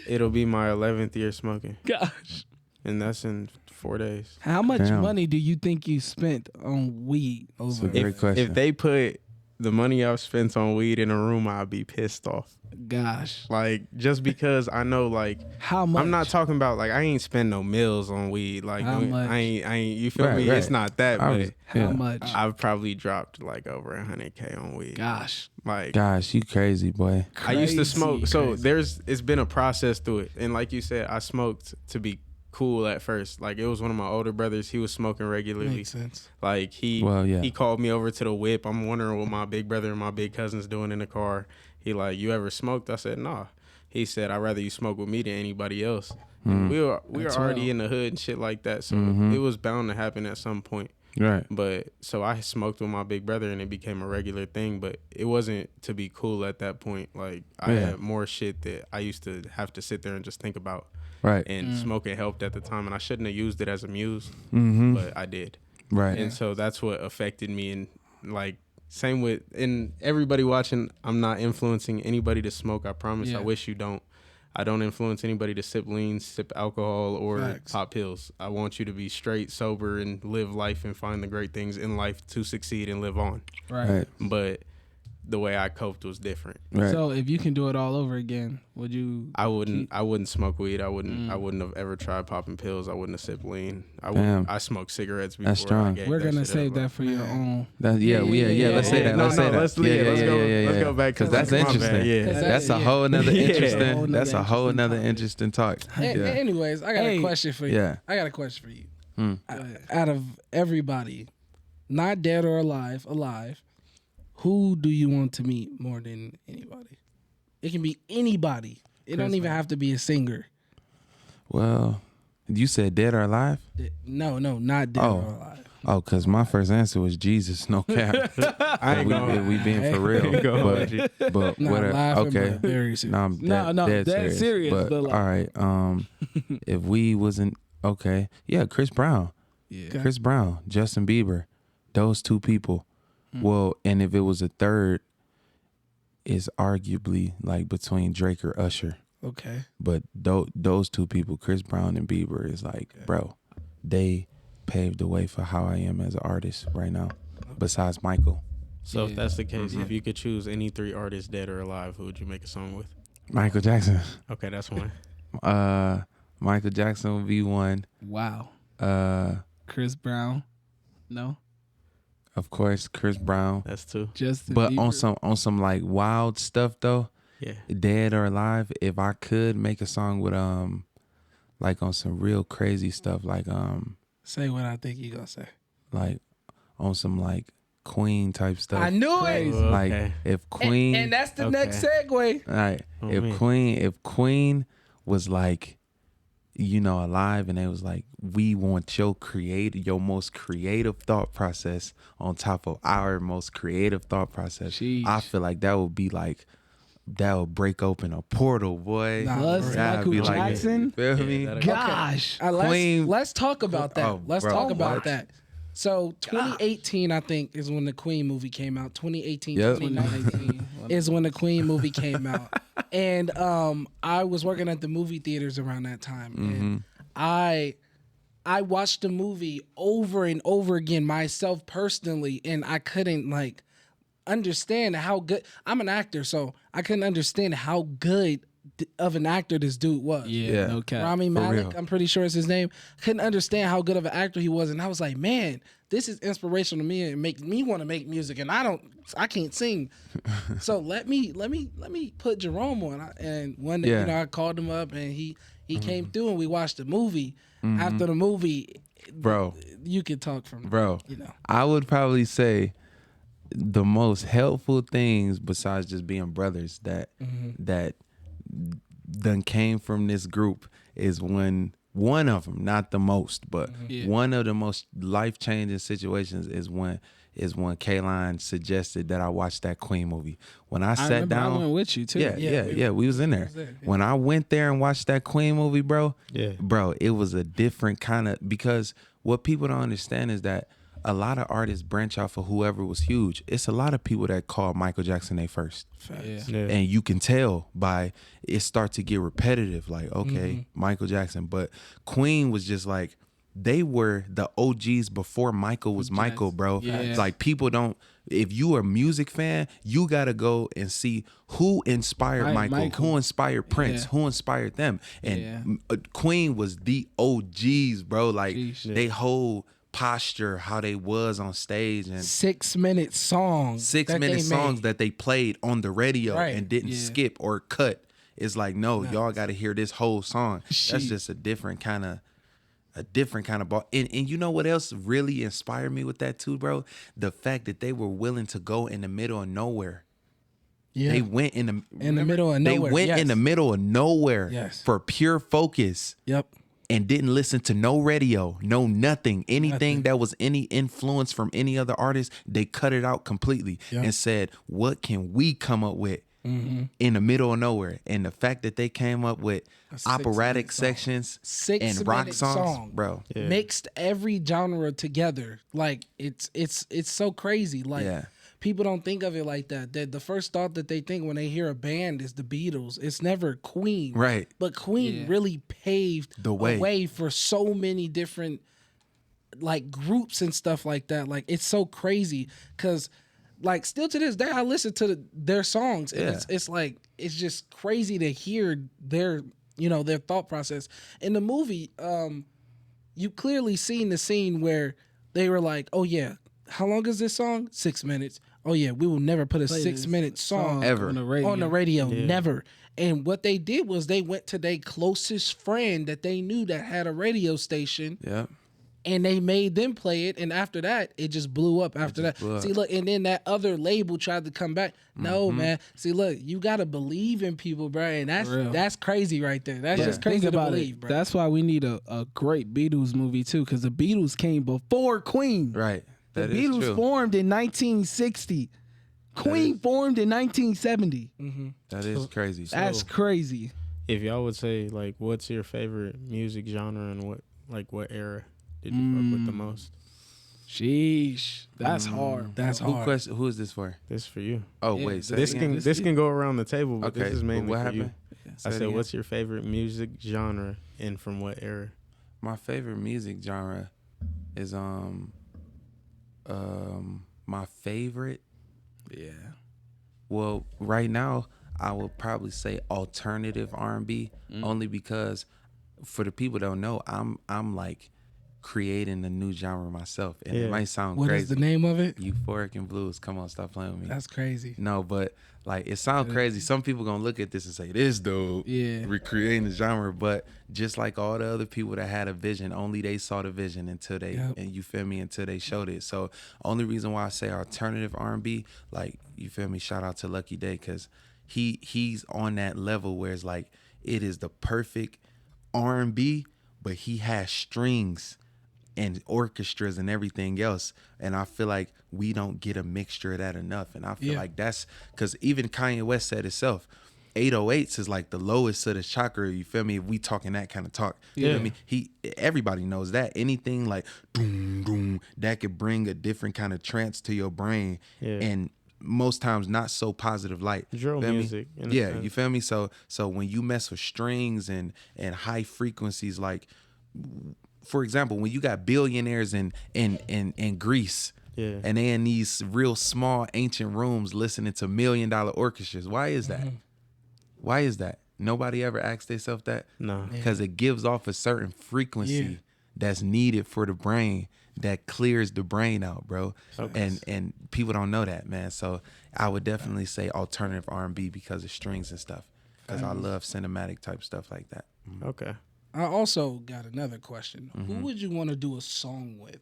Speaker 2: It'll be my 11th year smoking.
Speaker 1: Gosh.
Speaker 2: and that's in 4 days.
Speaker 1: How much
Speaker 3: Damn.
Speaker 1: money do you think you spent on weed over?
Speaker 3: Great
Speaker 2: If
Speaker 3: question.
Speaker 2: they put the money I've spent on weed in a room, I'd be pissed off.
Speaker 1: Gosh,
Speaker 2: Like, just because I know, like,
Speaker 1: how much?
Speaker 2: I'm not talking about, like, I ain't spend no mills on weed. Like,
Speaker 1: How much?
Speaker 2: I ain't, you feel
Speaker 3: Right,
Speaker 2: me?
Speaker 3: right.
Speaker 2: It's not that,
Speaker 3: I
Speaker 2: but
Speaker 3: was-
Speaker 1: How
Speaker 3: yeah.
Speaker 1: much?
Speaker 2: I've probably dropped, like, over 100K on weed.
Speaker 1: Gosh,
Speaker 2: Like,
Speaker 3: Gosh, you crazy, boy.
Speaker 2: I used to
Speaker 1: crazy,
Speaker 2: smoke. So
Speaker 1: crazy.
Speaker 2: it's been a process through it. And like you said, I smoked to be cool at first. Like, it was one of my older brothers. He was smoking regularly.
Speaker 4: Makes sense.
Speaker 2: Like, he called me over to the whip. I'm wondering what my big brother and my big cousin's doing in the car. He like, you ever smoked? I said, nah. He said, I'd rather you smoke with me than anybody else. And we were already in the hood and shit like that. So it was bound to happen at some point.
Speaker 3: Right.
Speaker 2: But so I smoked with my big brother and it became a regular thing, but it wasn't to be cool at that point. Like, I had more shit that I used to have to sit there and just think about.
Speaker 3: Right.
Speaker 2: And smoking helped at the time, and I shouldn't have used it as a muse, but I did.
Speaker 3: Right.
Speaker 2: And so that's what affected me. And like, same with, and everybody watching, I'm not influencing anybody to smoke. I promise.
Speaker 1: Yeah.
Speaker 2: I wish you don't. I don't influence anybody to sip lean, sip alcohol, or
Speaker 4: Facts.
Speaker 2: pop pills. I want you to be straight, sober, and live life and find the great things in life to succeed and live on.
Speaker 1: right.
Speaker 2: But the way I coped was different.
Speaker 3: Right.
Speaker 1: So if you can do it all over again, would you?
Speaker 2: I wouldn't smoke weed. I wouldn't have ever tried popping pills. I wouldn't have sipped lean. I smoked cigarettes before.
Speaker 3: That's strong.
Speaker 2: I gave
Speaker 1: We're
Speaker 2: that
Speaker 1: gonna
Speaker 2: shit
Speaker 1: save
Speaker 2: up.
Speaker 1: that for your own.
Speaker 3: Let's say that.
Speaker 2: No,
Speaker 3: Let's say that.
Speaker 2: let's go back to
Speaker 3: because that's
Speaker 2: my bad,
Speaker 3: interesting.
Speaker 2: yeah.
Speaker 3: That's a whole nother
Speaker 2: Yeah.
Speaker 3: interesting. That's a whole nother interesting talk.
Speaker 4: Anyways, I got a question for you.
Speaker 3: Yeah.
Speaker 4: I got a question for you.
Speaker 3: Hmm.
Speaker 4: Out of everybody, not dead or alive, who do you want to meet more than anybody? It can be anybody. It don't even have to be a singer.
Speaker 3: Well, you said dead or alive?
Speaker 4: No, not dead or alive.
Speaker 3: Oh, because my first answer was Jesus, no cap.
Speaker 2: I ain't gonna.
Speaker 3: we being for real. But
Speaker 4: Not
Speaker 3: whatever.
Speaker 4: laughing,
Speaker 3: Okay.
Speaker 4: but very serious.
Speaker 3: No, I'm dead serious. But
Speaker 1: but like-
Speaker 3: all right. If we wasn't okay, yeah, Chris Brown, Chris Brown, Justin Bieber, those two people. Well, and if it was a third, it's arguably like between Drake or Usher.
Speaker 4: Okay.
Speaker 3: But those two people, Chris Brown and Bieber, is like, bro, they paved the way for how I am as an artist right now. Besides Michael,
Speaker 2: So if that's the case, if you could choose any 3 artists, dead or alive, who would you make a song with?
Speaker 3: Michael Jackson.
Speaker 2: Okay, that's one.
Speaker 3: Michael Jackson would be one.
Speaker 1: Wow.
Speaker 3: Chris
Speaker 1: Brown. No.
Speaker 3: Of course, Chris Brown.
Speaker 2: That's 2.
Speaker 1: Justin
Speaker 3: But
Speaker 1: Bieber.
Speaker 3: on some like wild stuff though,
Speaker 2: Yeah.
Speaker 3: dead or alive, if I could make a song with like on some real crazy stuff, like
Speaker 4: Say what I think you gonna say.
Speaker 3: like on some like Queen type stuff.
Speaker 4: I knew it.
Speaker 3: Like
Speaker 2: Okay.
Speaker 3: if Queen
Speaker 4: And that's the
Speaker 2: Okay.
Speaker 4: next segue.
Speaker 3: right,
Speaker 2: Oh,
Speaker 3: if
Speaker 2: man.
Speaker 3: Queen was like, you know, alive and they was like, we want your most creative thought process on top of our most creative thought process.
Speaker 1: Sheesh.
Speaker 3: I feel like that would be like, that would break open a portal, boy.
Speaker 4: Nah,
Speaker 1: Plus
Speaker 3: That'd be
Speaker 1: Michael
Speaker 3: like-
Speaker 1: Jackson.
Speaker 3: feel
Speaker 2: Yeah,
Speaker 3: me?
Speaker 2: that'd-
Speaker 1: Gosh.
Speaker 3: Queen-
Speaker 4: Let's talk about that.
Speaker 3: Oh,
Speaker 4: Let's
Speaker 3: bro,
Speaker 4: talk about
Speaker 3: what?
Speaker 4: that. So 2018, I think, is when the Queen movie came out. 2018,
Speaker 3: Yep.
Speaker 4: 2019 is when the Queen movie came out. And I was working at the movie theaters around that time. And I watched the movie over and over again myself personally, and I couldn't like understand how good. I'm an actor, so I couldn't understand how good of an actor this dude was.
Speaker 3: Yeah.
Speaker 1: No cap.
Speaker 4: Rami
Speaker 3: For
Speaker 4: Malek,
Speaker 3: real.
Speaker 4: I'm pretty sure is his name. Couldn't understand how good of an actor he was, and I was like, man, this is inspirational to me and make me want to make music. And I can't sing, so let me put Jerome on. And one day,
Speaker 3: Yeah.
Speaker 4: you know, I called him up, and he came through, and we watched the movie. After the movie,
Speaker 3: Bro.
Speaker 4: you could talk from
Speaker 3: Bro,
Speaker 4: you know.
Speaker 3: I would probably say the most helpful things besides just being brothers that done came from this group is when one of them, not the most, but one of the most life-changing situations is when K-Line suggested that I watch that Queen movie. When I sat
Speaker 1: remember
Speaker 3: down,
Speaker 1: I went with you too.
Speaker 3: yeah, we was in there. When I went there and watched that Queen movie, bro,
Speaker 2: Yeah.
Speaker 3: bro, it was a different kind of, because what people don't understand is that a lot of artists branch off of whoever was huge. It's a lot of people that call Michael Jackson they first.
Speaker 2: Yeah.
Speaker 3: And you can tell by it start to get repetitive. Like, okay, Michael Jackson. But Queen was just like, they were the OGs before Michael was Michael, bro.
Speaker 1: Yeah.
Speaker 3: Like, people don't, if you are a music fan, you got to go and see who inspired Michael, who inspired Prince, who inspired them. And Queen was the OGs, bro. Like, they whole posture, how they was on stage, and
Speaker 4: 6-minute songs.
Speaker 3: 6-minute songs that they played on the radio and didn't
Speaker 1: Yeah.
Speaker 3: skip or cut. It's like, no, y'all got to hear this whole song. That's just a different kind of ball. And you know what else really inspired me with that too, bro? The fact that they were willing to go in the middle of nowhere.
Speaker 4: Yeah.
Speaker 3: They went in the
Speaker 4: middle of nowhere.
Speaker 3: They went in the middle of nowhere for pure focus.
Speaker 4: Yep.
Speaker 3: And didn't listen to no radio, no nothing. Anything that was any influence from any other artist, they cut it out completely and said, what can we come up with in the middle of nowhere? And the fact that they came up with operatic sections and rock songs, bro.
Speaker 4: Mixed every genre together. Like, it's so crazy. Like, people don't think of it like that. That the first thought that they think when they hear a band is the Beatles. It's never Queen.
Speaker 3: Right.
Speaker 4: But Queen really paved
Speaker 3: the way
Speaker 4: for so many different like groups and stuff like that. Like, it's so crazy because like still to this day I listen to their songs and it's like it's just crazy to hear their their thought process. In the movie, you clearly seen the scene where they were like, oh yeah, how long is this song? 6 minutes. Oh yeah, we will never put a 6-minute song
Speaker 3: ever
Speaker 1: on the radio.
Speaker 4: Never. And what they did was they went to their closest friend that they knew that had a radio station.
Speaker 3: Yeah.
Speaker 4: And they made them play it, and after that, it just blew up. After that, see, look, and then that other label tried to come back. No, man. See, look, you gotta believe in people, bro, and that's crazy right there. That's just crazy to believe, bro.
Speaker 1: That's why we need a great Beatles movie too, because the Beatles came before Queen.
Speaker 3: Right.
Speaker 1: The Beatles formed in 1960. Queen formed in 1970.
Speaker 3: That is crazy.
Speaker 1: That's crazy.
Speaker 2: If y'all would say, like, what's your favorite music genre and what era did you fuck with the most?
Speaker 1: Sheesh, that's hard. That's hard.
Speaker 3: Who is this for?
Speaker 2: This is for you.
Speaker 3: Oh wait,
Speaker 2: This can go around the table, but this is mainly
Speaker 3: what
Speaker 2: for
Speaker 3: happened?
Speaker 2: you. I said, what's your favorite music genre and from what era?
Speaker 3: My favorite music genre is my favorite.
Speaker 1: Yeah.
Speaker 3: Well, right now I would probably say alternative R&B, only because for the people that don't know, I'm like creating a new genre myself, and it might sound crazy.
Speaker 4: What is the name of it?
Speaker 3: Euphoric and Blues. Come on, stop playing with me.
Speaker 4: That's crazy.
Speaker 3: No, but like it sounds crazy. Some people gonna look at this and say, "This dope."
Speaker 1: Yeah,
Speaker 3: recreating the genre, but just like all the other people that had a vision, only they saw the vision until they and you feel me until they showed it. So only reason why I say alternative R&B, like you feel me. Shout out to Lucky Day, because he's on that level where it's like it is the perfect R&B, but he has strings and orchestras and everything else, and I feel like we don't get a mixture of that enough. And I feel like that's because even Kanye West said itself, 808s is like the lowest of the chakra, you feel me, if we talking that kind of talk. You feel me? Everybody knows that anything like doom doom that could bring a different kind of trance to your brain, and most times not so positive light.
Speaker 2: Drill music.
Speaker 3: Yeah, you feel me? So when you mess with strings and high frequencies, like for example, when you got billionaires in Greece, and they in these real small ancient rooms listening to $1 million orchestras, why is that? Why is that? Nobody ever asked themselves that?
Speaker 2: No.
Speaker 3: Because it gives off a certain frequency that's needed for the brain, that clears the brain out, bro. And people don't know that, man. So I would definitely say alternative R&B because of strings and stuff, because I love cinematic type stuff like that.
Speaker 2: Okay.
Speaker 4: I also got another question. Who would you want to do a song with?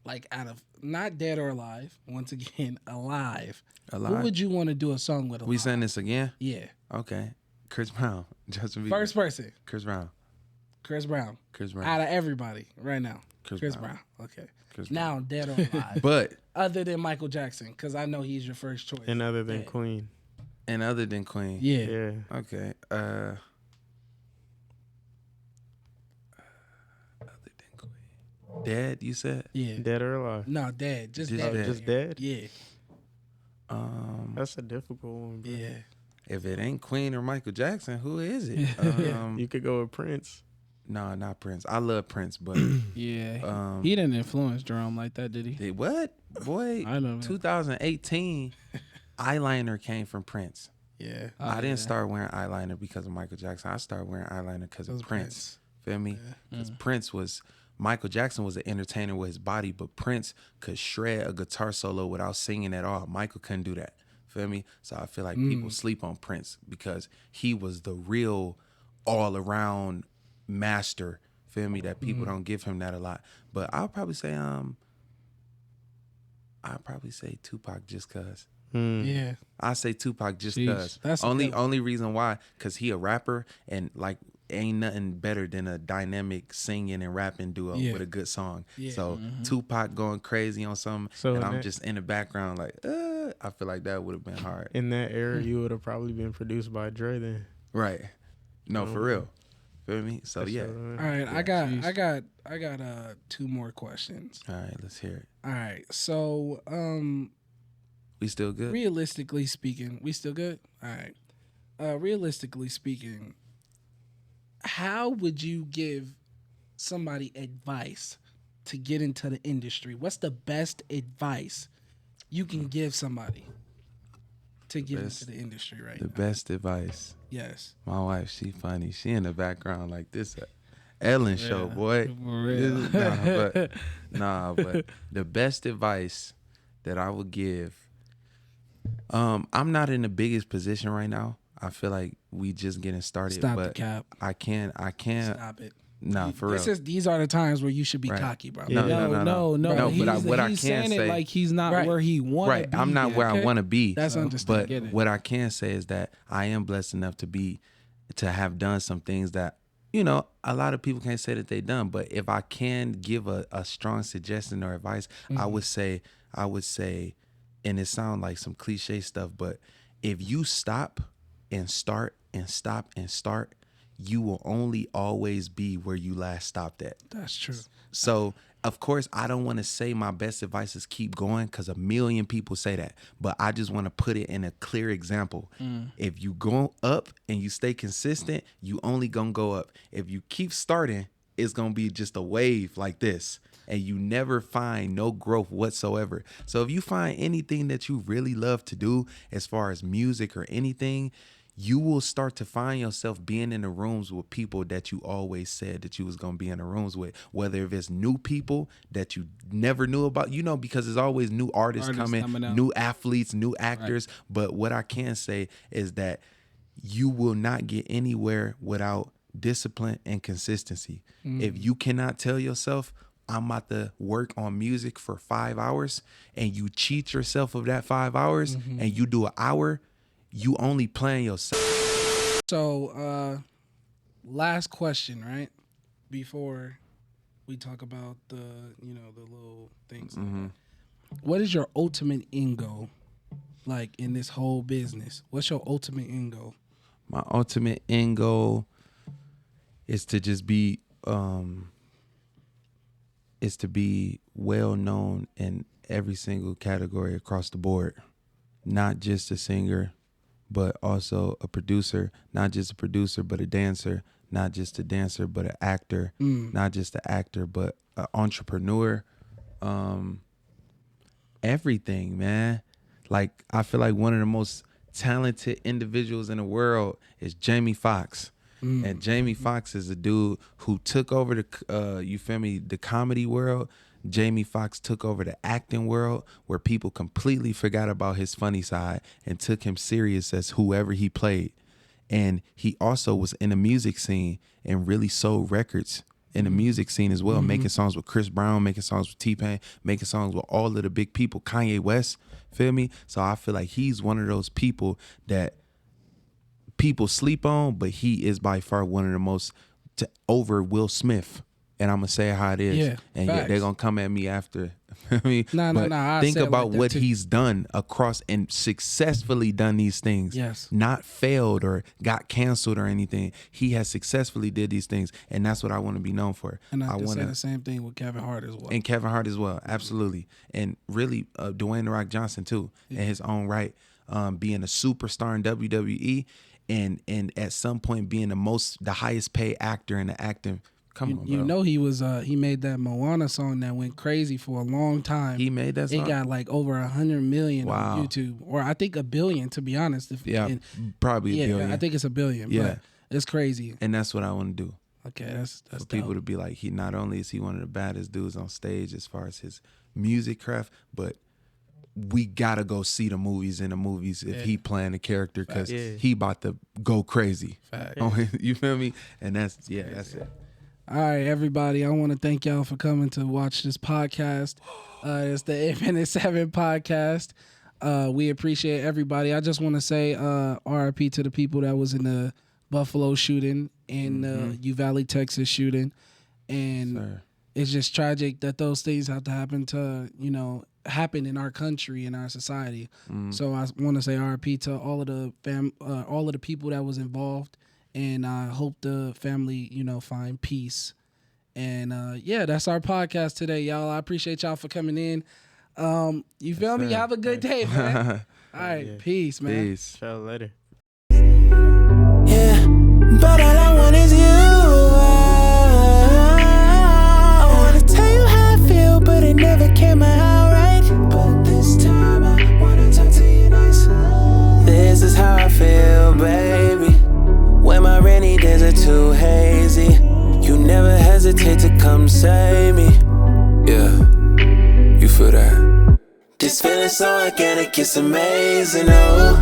Speaker 4: Like, out of, not dead or alive, once again, alive. Who would you want to do a song with alive?
Speaker 3: We saying this again?
Speaker 4: Yeah.
Speaker 3: Okay. Chris Brown. Justin Bieber.
Speaker 4: First person.
Speaker 3: Chris Brown.
Speaker 4: Chris Brown.
Speaker 3: Chris Brown.
Speaker 4: Out of everybody right now.
Speaker 3: Chris
Speaker 4: Brown. Okay.
Speaker 3: Chris
Speaker 4: now, dead or alive.
Speaker 3: But.
Speaker 4: Other than Michael Jackson, because I know he's your first choice.
Speaker 2: And other than Queen.
Speaker 3: And other than Queen.
Speaker 4: Yeah.
Speaker 3: Okay. Dead, you said?
Speaker 4: Yeah.
Speaker 2: Dead or alive?
Speaker 4: No, dead. Just
Speaker 3: Just
Speaker 4: dead.
Speaker 3: dead.
Speaker 2: Just dead?
Speaker 4: Yeah.
Speaker 2: That's a difficult one, bro.
Speaker 4: Yeah.
Speaker 3: If it ain't Queen or Michael Jackson, who is it?
Speaker 2: You could go with Prince.
Speaker 3: No, not Prince. I love Prince, but
Speaker 1: Yeah. He didn't influence Jerome like that, did he?
Speaker 3: what? Boy,
Speaker 1: I know.
Speaker 3: 2018, eyeliner came from Prince.
Speaker 4: Yeah.
Speaker 3: I didn't start wearing eyeliner because of Michael Jackson. I started wearing eyeliner because of Prince. Feel me? Because Prince was, Michael Jackson was an entertainer with his body, but Prince could shred a guitar solo without singing at all. Michael couldn't do that. Feel me? So I feel like people sleep on Prince because he was the real all-around master. Feel me? That people don't give him that a lot. But I'll probably say Tupac just cause.
Speaker 4: Yeah.
Speaker 3: I say Tupac just
Speaker 1: Jeez,
Speaker 3: cause.
Speaker 4: that's
Speaker 3: Only reason why, cause he a rapper and like ain't nothing better than a dynamic singing and rapping duo
Speaker 4: Yeah.
Speaker 3: with a good song.
Speaker 4: Yeah.
Speaker 3: So Tupac going crazy on something,
Speaker 2: So
Speaker 3: and
Speaker 2: in
Speaker 3: I'm
Speaker 2: that-
Speaker 3: just in the background like, I feel like that would have been hard.
Speaker 2: In that era, you would have probably been produced by Dre then.
Speaker 3: Right? No, for real. Feel me? So yeah.
Speaker 4: All right. I got 2 more questions.
Speaker 3: All right, let's hear it.
Speaker 4: All right. So,
Speaker 3: We still good?
Speaker 4: realistically speaking, we still good? All right. Realistically speaking, how would you give somebody advice to get into the industry? What's the best advice you can give somebody to get into the industry right
Speaker 3: The
Speaker 4: now?
Speaker 3: best advice.
Speaker 4: Yes.
Speaker 3: My wife, she funny. She in the background like this Ellen show, boy.
Speaker 1: For real.
Speaker 3: But the best advice that I would give, I'm not in the biggest position right now. I feel like we just getting started.
Speaker 4: Stop the
Speaker 3: but
Speaker 4: cap.
Speaker 3: I can't.
Speaker 4: Stop it.
Speaker 3: Nah, for real.
Speaker 4: These are the times where you should be
Speaker 3: Right.
Speaker 4: cocky, bro.
Speaker 3: No,
Speaker 1: No.
Speaker 3: but what I
Speaker 1: he's
Speaker 3: can
Speaker 1: saying
Speaker 3: say,
Speaker 1: it like he's not
Speaker 4: Right.
Speaker 1: where he wants
Speaker 3: right?
Speaker 1: to be.
Speaker 3: I'm not where I
Speaker 4: okay.
Speaker 3: want to be.
Speaker 4: That's
Speaker 3: but
Speaker 4: understandable.
Speaker 3: what I can say is that I am blessed enough to have done some things that, you know, a lot of people can't say that they done. But if I can give a strong suggestion or advice, I would say, and it sounds like some cliche stuff, but if you stop and start and stop and start, you will only always be where you last stopped at.
Speaker 4: That's true.
Speaker 3: So, of course, I don't want to say my best advice is keep going because a million people say that. But I just want to put it in a clear example. If you go up and you stay consistent, you only going to go up. If you keep starting, it's going to be just a wave like this. And you never find no growth whatsoever. So if you find anything that you really love to do as far as music or anything, you will start to find yourself being in the rooms with people that you always said that you was going to be in the rooms with, whether if it's new people that you never knew about, you know, because there's always new artists coming
Speaker 1: out.
Speaker 3: new athletes, new actors. Right. But what I can say is that you will not get anywhere without discipline and consistency. If you cannot tell yourself, I'm about to work on music for 5 hours, and you cheat yourself of that 5 hours and you do an hour, you only playing yourself.
Speaker 4: So, last question, right? Before we talk about the little things. What is your ultimate end goal, like in this whole business? What's your ultimate end goal?
Speaker 3: My ultimate end goal is to just be, well known in every single category across the board, not just a singer, but also a producer, not just a producer, but a dancer, not just a dancer, but an actor, not just an actor, but an entrepreneur. Everything, man. Like, I feel like one of the most talented individuals in the world is Jamie Foxx. And Jamie Foxx is a dude who took over the comedy world. Jamie Foxx took over the acting world, where people completely forgot about his funny side and took him serious as whoever he played. And he also was in the music scene and really sold records in the music scene as well, making songs with Chris Brown, making songs with T-Pain, making songs with all of the big people, Kanye West, feel me? So I feel like he's one of those people that people sleep on, but he is by far one of the most over Will Smith and I'm gonna say it how it is.
Speaker 4: Yeah,
Speaker 3: and
Speaker 4: facts.
Speaker 3: they're gonna come at me after. I mean,
Speaker 4: No,
Speaker 3: but
Speaker 4: I
Speaker 3: think
Speaker 4: said it
Speaker 3: about
Speaker 4: like that
Speaker 3: what
Speaker 4: too.
Speaker 3: he's done across and successfully done these things.
Speaker 4: Yes.
Speaker 3: Not failed or got canceled or anything. He has successfully did these things, and that's what I want to be known for.
Speaker 4: And I can
Speaker 3: want
Speaker 4: say the same thing with Kevin Hart as well.
Speaker 3: and Kevin Hart as well, absolutely, and really Dwayne The Rock Johnson too, in his own right, being a superstar in WWE, and at some point being the highest paid actor in the acting. Come on, bro.
Speaker 4: You know he was he made that Moana song that went crazy for a long time.
Speaker 3: He made that song?
Speaker 4: It got like over 100 million
Speaker 3: Wow.
Speaker 4: on YouTube, or I think 1 billion to be honest.
Speaker 3: Probably a billion.
Speaker 4: I think it's 1 billion.
Speaker 3: Yeah.
Speaker 4: But it's crazy.
Speaker 3: And that's what I want to do.
Speaker 4: Okay, that's
Speaker 3: For people
Speaker 4: dope.
Speaker 3: to be like, he not only is he one of the baddest dudes on stage as far as his music craft, but we gotta go see the movies if he playing a character, because he about to go crazy.
Speaker 4: Fact.
Speaker 3: You feel me? And that's it.
Speaker 4: All right, everybody. I want to thank y'all for coming to watch this podcast. It's the Infinite 7 podcast. We appreciate everybody. I just want to say RIP to the people that was in the Buffalo shooting and Uvalde, Texas shooting. And it's just tragic that those things have to happen happen in our country, in our society. So I want to say RIP to all of the people that was involved. And I hope the family, find peace. And that's our podcast today, y'all. I appreciate y'all for coming in. You feel me? Have a good day, man. All right, peace, man.
Speaker 3: Peace.
Speaker 2: Ciao, later.
Speaker 6: Yeah, but all I want is you. I wanna tell you how I feel, but it never came out right. But this time I wanna talk to you nice. This is how I feel, baby. When my rainy days are too hazy, you never hesitate to come save me. Yeah, you feel that? This feeling so organic, it's amazing, oh.